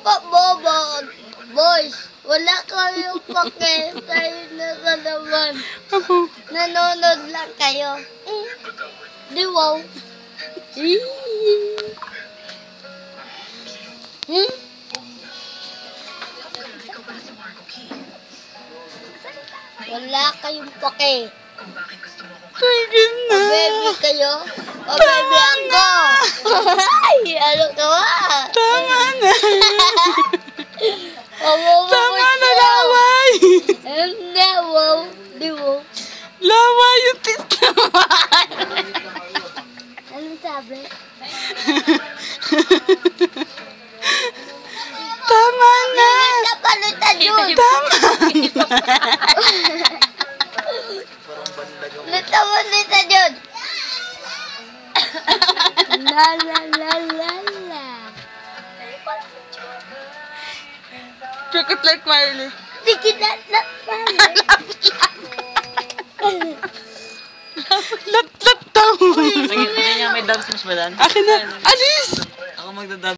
po, bobo. Boys, wala kayong pake. Tayo na sa naman. Nanonood lang kayo. Di wow. Wala kayong pake. Tigil na. Baby kayo? O baby ako? Ay, ano ka ba? Tama na. Tama na, laway. Hindi, wow. Di wow. Laway yung tita. Anong sabi? Tama na. Napalutan yun. Tama na. Napalutan yun. La la la la la. Cricket like Marley. Sige na, Lat daw. Sige, niya may dubs mas badan. Akin na. Alis. Ako magdadub.